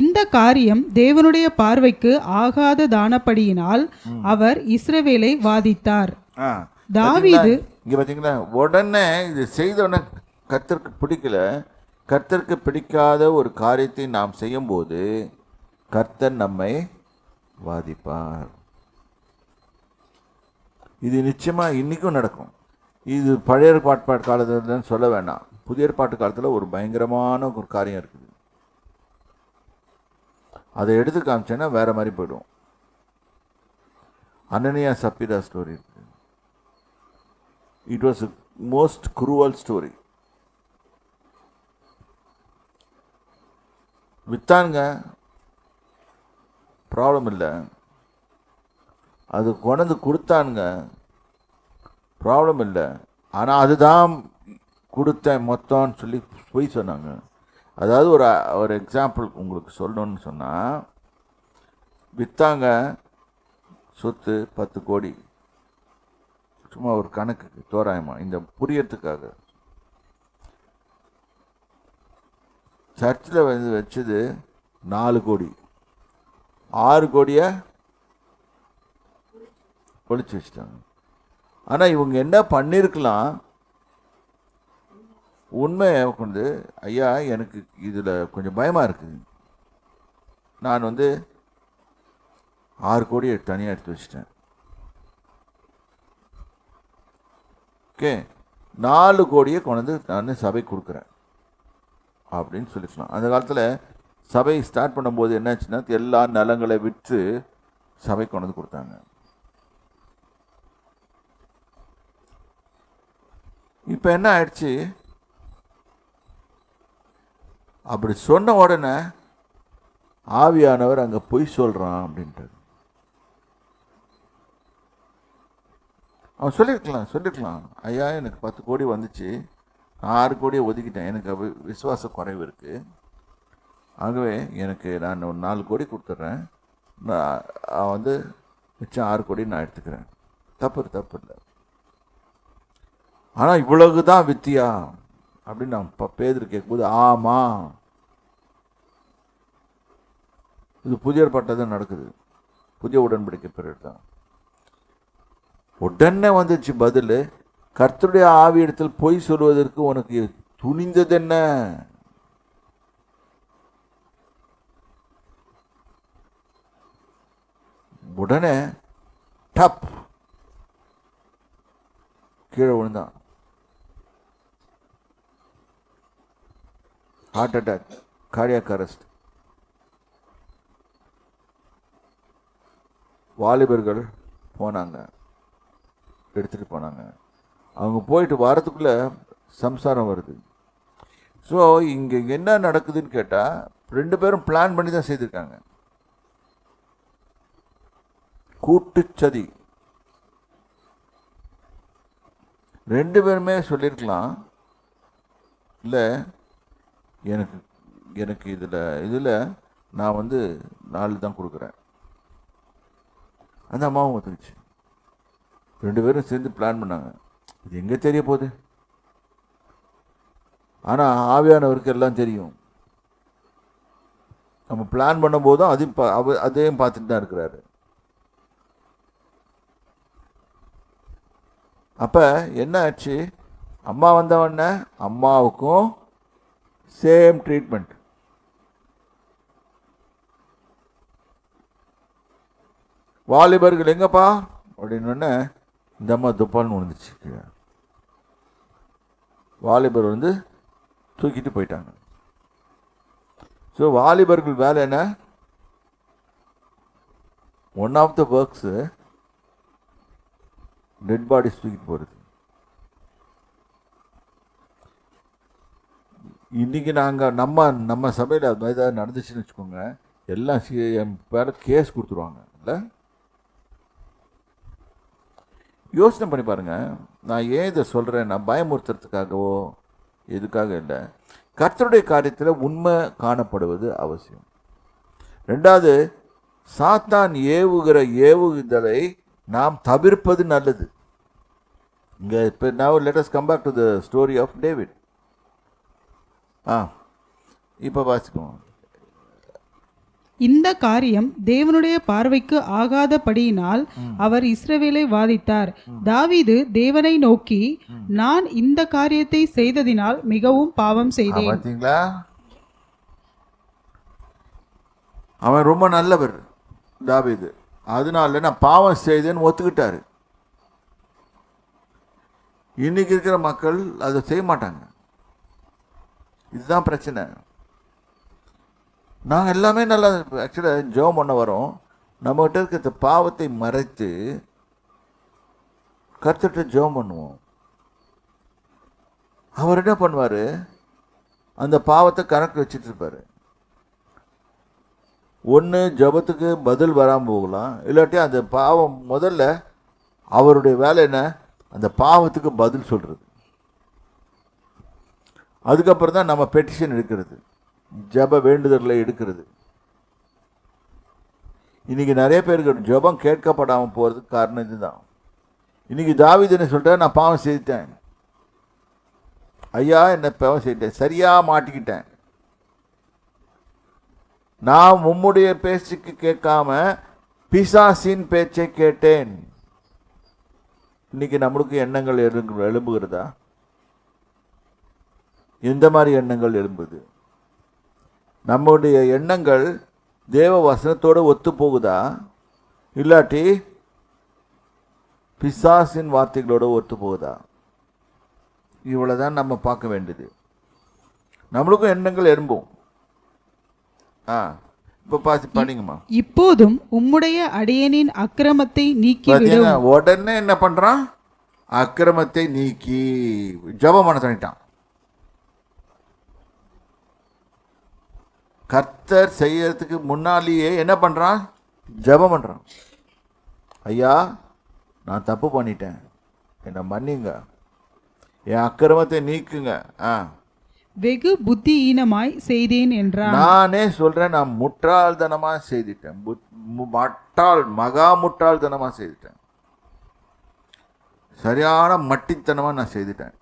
இந்த காரியம் தேவனுடைய பார்வைக்கு ஆகாததானபடியினால் அவர் இஸ்ரவேலை வாதித்தார். தாவீது இங்க பாத்தீங்களா, உடனே இது செய்தோடனே கர்த்தருக்கு பிடிக்கல. கர்த்தருக்கு பிடிக்காத ஒரு காரியத்தை நாம் செய்யும்போது கர்த்தர் நம்மை வாதிப்பார். இது நிச்சயமா இன்னைக்கும் நடக்கும். இது பழைய ஏற்பாட்டு காலத்துலன்னு சொல்ல வேண்டாம், புதிய ஏற்பாட்டு காலத்தில் ஒரு பயங்கரமான ஒரு காரியம் இருக்குது. அதை எடுத்து காமிச்சேன்னா வேற மாதிரி போயிடும். அனனியா சப்பீரா ஸ்டோரி இருக்கு. It was most cruel story. வித்தாங்க, ப்ராப்ளம் இல்லை. அது கொண்டு கொடுத்தானுங்க, ப்ராப்ளம் இல்லை. ஆனால் அதுதான் கொடுத்தேன் மொத்தம்னு சொல்லி போய் சொன்னாங்க. அதாவது ஒரு எக்ஸாம்பிள் உங்களுக்கு சொல்லணும்னு சொன்னால், விற்றாங்க சொத்து 10 கோடி, சும்மா ஒரு கணக்குக்கு தோராயமாக இந்த புரியறதுக்காக. சர்ச்சில் வச்சது 4 கோடி, 6 கோடியை ஒழிச்சு வச்சுட்டாங்க. ஆனால் இவங்க என்ன பண்ணியிருக்கலாம், உண்மையை கொண்டு, ஐயா எனக்கு இதில் கொஞ்சம் பயமாக இருக்குது, நான் 6 கோடியை தனியாக எடுத்து வச்சிட்டேன், ஓகே 4 கோடியை கொண்டு நான் சபை கொடுக்குறேன் அப்படின்னு சொல்லிக்கலாம். அந்த காலத்தில் சபை ஸ்டார்ட் பண்ணும்போது என்னாச்சுன்னா, எல்லா நிலங்களை விற்று சபை கொண்டு கொடுத்தாங்க. இப்போ என்ன ஆயிடுச்சு, அப்படி சொன்ன உடனே ஆவியானவர் அங்கே பொய் சொல்கிறான் அப்படின்ட்டு அவன் சொல்லியிருக்கலாம், ஐயா எனக்கு 10 கோடி வந்துச்சு, 6 கோடியை ஒதுக்கிட்டேன், எனக்கு விசுவாச குறைவு இருக்குது, ஆகவே எனக்கு நான் ஒரு 4 கோடி கொடுத்துட்றேன், நான் மிச்சம் 6 கோடி நான் எடுத்துக்கிறேன், தப்பு இல்லை. ஆனால் இவ்வளவு தான் வித்தியா அப்படின்னு நான் பேதுரு கேட்கும்போது, ஆமாம் இது புதிய ஏற்பாட்டில் நடக்குது, புதிய உடன்படிக்கை பிறகு தான். உடனே வந்துச்சு பதில், கர்த்தருடைய ஆவியிடத்தில் பொய் சொல்வதற்கு உனக்கு துணிந்தது என்ன? உடனே டப் கீழே விழுந்தான். Heart attack, cardiac arrest. வாலிபர்கள் போனாங்க, எடுத்துகிட்டு போனாங்க. அவங்க போயிட்டு வரத்துக்குள்ளே சம்சாரம் வருது. ஸோ இங்கே என்ன நடக்குதுன்னு கேட்டால், 2 பேரும் பிளான் பண்ணி தான் செய்திருக்காங்க. கூட்டுச்சதி. 2 பேருமே சொல்லியிருக்கலாம், இல்லை எனக்கு இதில் நான் 4 தான் கொடுக்குறேன். அந்த அம்மாவும் ஒத்துக்குச்சு. 2 பேரும் சேர்ந்து பிளான் பண்ணாங்க. இது எங்கே தெரிய போகுது, ஆனால் ஆவியானவருக்கு எல்லாம் தெரியும். நம்ம பிளான் பண்ணும்போதும் அதையும் பார்த்துட்டு தான் இருக்கிறாரு. அப்போ என்ன ஆச்சு, அம்மா வந்தவொடனே அம்மாவுக்கும் சேம் ட்ரீட்மெண்ட். வாலிபர்கள் எங்கப்பா அப்படின்னு இந்த அம்மா துப்பான்னு விழுந்துச்சு. வாலிபர் தூக்கிட்டு போயிட்டாங்க. ஸோ வாலிபர்கள் வேலை என்ன, one of the works dead bodies தூக்கிட்டு போகிறது. இன்றைக்கி நாங்கள் நம்ம சபையில் அது மாதிரி ஏதாவது நடந்துச்சுன்னு வச்சுக்கோங்க, எல்லாம் என் பேர கேஸ் கொடுத்துருவாங்க. இல்லை, யோசனை பண்ணி பாருங்கள். நான் ஏன் இதை சொல்கிறேன்னா, பயமுறுத்துறதுக்காகவோ எதுக்காக இல்லை, கர்த்தருடைய காரியத்தில் உண்மை காணப்படுவது அவசியம். 2வது, சாத்தான் ஏவுகிற ஏவுதலை நாம் தவிர்ப்பது நல்லது. இங்கே இப்போ now let us come back to the story of David. இப்போ வாசிக்குவோம். இந்த காரியம் தேவனுடைய பார்வைக்கு ஆகாதபடியினால் அவர் இஸ்ரவேலை வாதித்தார். தாவீது தேவனை நோக்கி, நான் இந்த காரியத்தை செய்ததினால் மிகவும் பாவம் செய்தேன். பார்த்தீங்களா, அவன் ரொம்ப நல்லவர் தாவீது, அதனால நான் பாவம் செய்தேன்னு ஒத்துக்கிட்டாரு. இன்னைக்கு இருக்கிற மக்கள் அதை செய்ய மாட்டாங்க. இதுதான் பிரச்சனை. நாங்கள் எல்லாமே நல்லா ஆக்சுவலாக ஜெபம் பண்ண வரோம், நம்மகிட்ட இருக்கிற பாவத்தை மறைத்து கர்த்தர்கிட்ட ஜெபம் பண்ணுவோம். அவர் என்ன பண்ணுவார், அந்த பாவத்தை கணக்கு வச்சுட்டு இருப்பார். ஒன்று ஜெபத்துக்கு பதில் வராமல் போகலாம், இல்லாட்டி அந்த பாவம் முதல்ல அவருடைய வேலை என்ன, அந்த பாவத்துக்கு பதில் சொல்கிறது. அதுக்கப்புறம் தான் நம்ம பெட்டிஷன் எடுக்கிறது, ஜெப வேண்டுதலை எடுக்கிறது. இன்னைக்கு நிறைய பேருக்கு ஜெபம் கேட்கப்படாமல் போகிறதுக்கு காரணம் இதுதான். இன்னைக்கு தாவீது என்ன சொல்லிட்டா, நான் பாவம் செய்துட்டேன் ஐயா, என்ன பாவம் செய்துட்டேன், சரியாக மாட்டிக்கிட்டேன், நான் உம்முடைய பேச்சுக்கு கேட்காம பிசாசின் பேச்சை கேட்டேன். இன்னைக்கு நம்மளுக்கு எண்ணங்கள் எழும்புகிறதா? எந்த மாதிரி எண்ணங்கள் எழும்புது? நம்முடைய எண்ணங்கள் தேவ வசனத்தோடு ஒத்து போகுதா, இல்லாட்டி பிசாசின் வார்த்தைகளோடு ஒத்து போகுதா? இவ்வளவுதான் நம்ம பார்க்க வேண்டியது. நம்மளுக்கும் எண்ணங்கள் எழும்பும். இப்போ படிங்கம்மா. இப்போதும் உம்முடைய அடியேனின் அக்கிரமத்தை நீக்கிவிடும். உடனே என்ன பண்றான், அக்கிரமத்தை நீக்கி ஜெபம் பண்ண தோணிட்டான். கர்த்தர் செய்யறதுக்கு முன்னாலேயே என்ன பண்றான், ஜெபம் பண்றான். ஐயா, நான் தப்பு பண்ணிட்டேன், என்னை மன்னிங்க, என் அக்கிரமத்தை நீக்குங்க. வெகு புத்தியீனமாய் செய்தேன் என்றான். நானே சொல்றேன், நான் முட்டாள்தனமா செய்துட்டேன், மகா முட்டாள்தனமா செய்துட்டேன், சரியான மட்டித்தனமா நான் செய்துட்டேன்.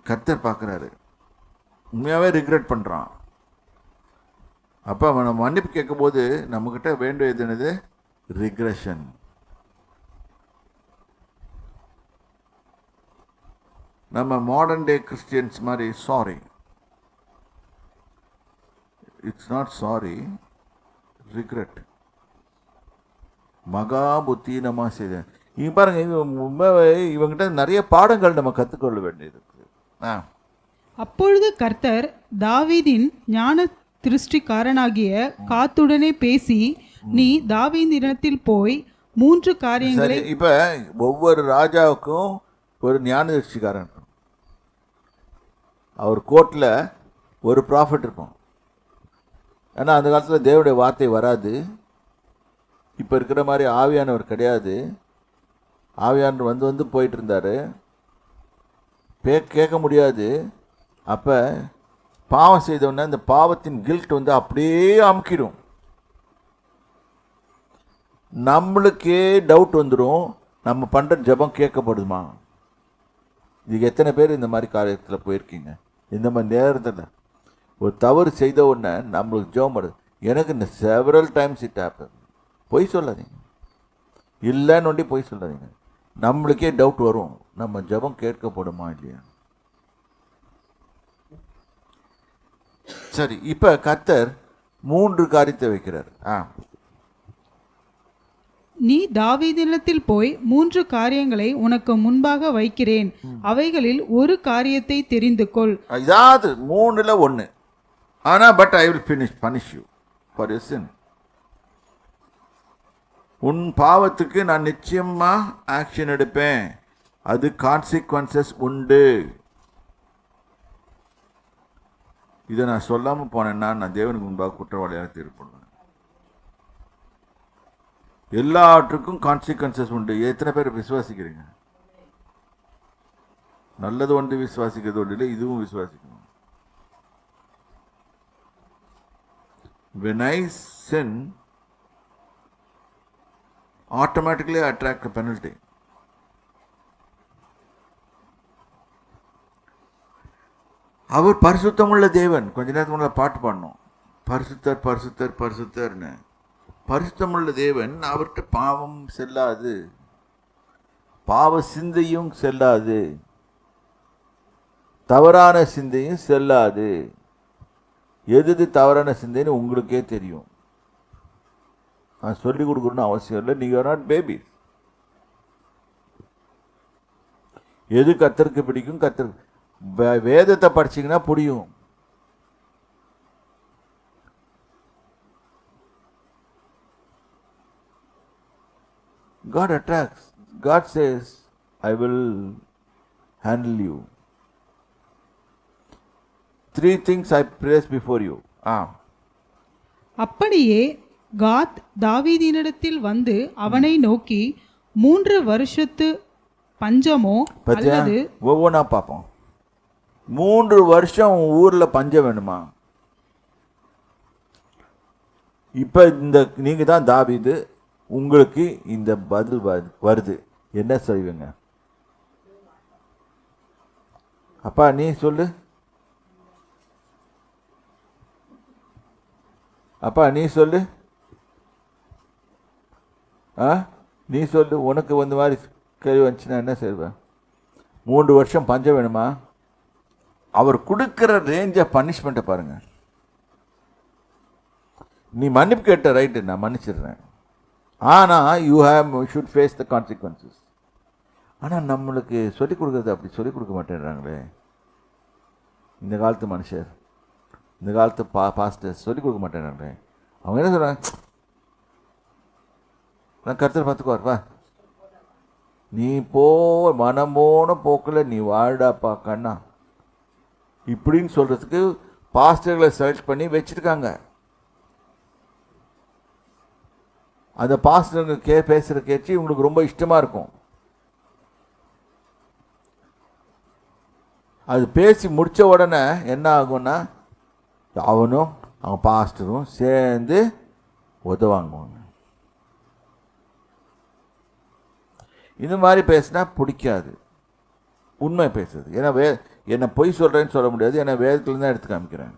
கர்த்தர் பார்க்குறாரு, உண்மையாகவே ரிக்ரெட் பண்ணுறான். அப்போ அவனை மன்னிப்பு கேட்கும்போது நம்மக்கிட்ட வேண்டியது என்னது, ரிக்ரெஷன். நம்ம மாடர்ன் டே கிறிஸ்டியன்ஸ் மாதிரி sorry, it's not sorry, regret. மகா புத்தீனமாக செய்தேன். இங்கே பாருங்க, இவங்கிட்ட நிறைய பாடங்கள் நம்ம கற்றுக்கொள்ள வேண்டியது. அப்பொழுது கர்த்தர் தாவீதின் ஞான திருஷ்டிக்காரனாகிய காத்துடனே பேசி, நீ தாவீதினிடத்தில் போய் 3 காரியங்களை. இப்ப ஒவ்வொரு ராஜாவுக்கும் ஒரு ஞான திருஷ்டிக்காரன், அவர் கோர்ட்ல ஒரு ப்ராஃபிட் இருப்பான். ஏன்னா அந்த காலத்தில் தேவனுடைய வார்த்தை வராது, இப்போ இருக்கிற மாதிரி ஆவியானவர் கிடையாது. ஆவியானவர் வந்து போயிட்டு இருந்தார், கேட்க முடியாது. அப்போ பாவம் செய்தோடனே அந்த பாவத்தின் கில்ட் வந்து அப்படியே அமுக்கிடும். நம்மளுக்கே டவுட் வந்துடும், நம்ம பண்ணுற ஜெபம் கேட்கப்படுமா? இதுக்கு எத்தனை பேர் இந்த மாதிரி காரியத்தில் போயிருக்கீங்க? இந்த மாதிரி நேரத்தில் ஒரு தவறு செய்த உடனே நம்மளுக்கு ஜெபம் பண்ணுது. எனக்கு இந்த செவரல் டைம்ஸ் இட் ஹேப்பன். பொய் சொல்லாதீங்க, இல்லைன்னு ஒண்டி பொய் சொல்லாதீங்க. நம்மளுக்கே டவுட் வரும், நம்ம ஜெபம் கேட்கப்படுமா இல்லையா? சரி, இப்ப கர்த்தர் 3 காரியத்தை வைக்கிறார். நீ தாவீதினிடத்தில் போய் 3 காரியங்களை உனக்கு முன்பாக வைக்கிறேன், அவைகளில் ஒரு காரியத்தை தெரிந்து கொள். இதாவது 3ல் 1. ஆனா but I will punish you for your sin. உன் பாவத்துக்கு நான் நிச்சயமா ஆக்ஷன் எடுப்பேன், அது கான்சிக்வன்சஸ் உண்டு. இதை நான் சொல்லாமல் போனேன்னா நான் தேவனுக்கு முன்பாக குற்றவாளியாக தீர்ப்படுவேன். எல்லாவற்றுக்கும் கான்சிக்வன்சஸ் உண்டு. எத்தனை பேர் விசுவாசிக்கிறீங்க? நல்லது ஒன்று விசுவாசிக்கிறது ஒன்று இல்லை, இதுவும் விசுவாசிக்கணும். When I sin, automatically I attract a penalty. அவர் பரிசுத்தமுள்ள தேவன். கொஞ்ச நேரத்துக்கு முன்னாடி பாட்டு பாடணும், பரிசுத்தர் பரிசுத்தர் பரிசுத்தர்னு. பரிசுத்தமுள்ள தேவன், அவர்கிட்ட பாவம் செல்லாது, பாவ சிந்தையும் செல்லாது, தவறான சிந்தையும் செல்லாது. எது தவறான சிந்தைன்னு உங்களுக்கே தெரியும். நான் சொல்லிக் கொடுக்கணும்னு அவசியம் இல்லை. நீங்கள் நாட் பேபி. எது கர்த்தருக்கு பிடிக்கும், கர்த்தருக்கு வேதத்தை படிச்சீங்கன்னா புரியும். God attracts. God says, I will handle you. 3 things I place before you. அப்படியே காத் தாவீதினிடத்தில் வந்து அவனை நோக்கி 3 வருஷத்து பஞ்சமோ அல்லது ஒவ்வொன்றா பார்ப்போம். 3 வருஷம் ஊர்ல பஞ்சம் வேணுமா? இப்ப நீங்க தான் தாவீது, உங்களுக்கு இந்த பதில் வருது, என்ன செய்வீங்க? அப்பா நீ சொல்லு, அப்பா நீ சொல்லு, நீ சொல்லு. உனக்கு வந்து மாதிரி கேள்வி வந்துச்சுன்னா என்ன செய்வேன்? 3 வருஷம் பஞ்சம் வேணுமா? அவர் கொடுக்குற ரேஞ்ச் ஆஃப் பனிஷ்மெண்ட்டை பாருங்க. நீ மன்னிப்பு கேட்ட, ரைட்டு, நான் மன்னிச்சிடுறேன், ஆனால் ஷுட் ஃபேஸ் த கான்சிக்வன்சஸ். ஆனால் நம்மளுக்கு சொல்லிக் கொடுக்குறது அப்படி சொல்லிக் கொடுக்க மாட்டேன்றாங்களே இந்த காலத்து மனுஷர், இந்த காலத்து பாஸ்டர்ஸ் சொல்லிக் கொடுக்க மாட்டேன்றாங்களே. அவங்க என்ன சொல்கிறாங்க? நான் கர்த்தர் பார்த்துக்குவார், வா நீ போ, மனம் போன போக்கில் நீ வாழ்டாப்பா கண்ணா இப்படின்னு சொல்கிறதுக்கு பாஸ்டர்களை செலக்ட் பண்ணி வச்சுருக்காங்க. அந்த பாஸ்டருங்க பேசுகிற கேட்சி உங்களுக்கு ரொம்ப இஷ்டமாக இருக்கும். அது பேசி முடித்த உடனே என்ன ஆகும்னா அவனும் அவன் பாஸ்டரும் சேர்ந்து உதவாங்குவாங்க. இந்த மாதிரி பேசினா பிடிக்காது. உண்மை பேசுறது. ஏன்னா என்னை பொய் சொல்கிறேன்னு சொல்ல முடியாது, ஏன்னா வேதத்துலேருந்து தான் எடுத்து காமிக்கிறேன்.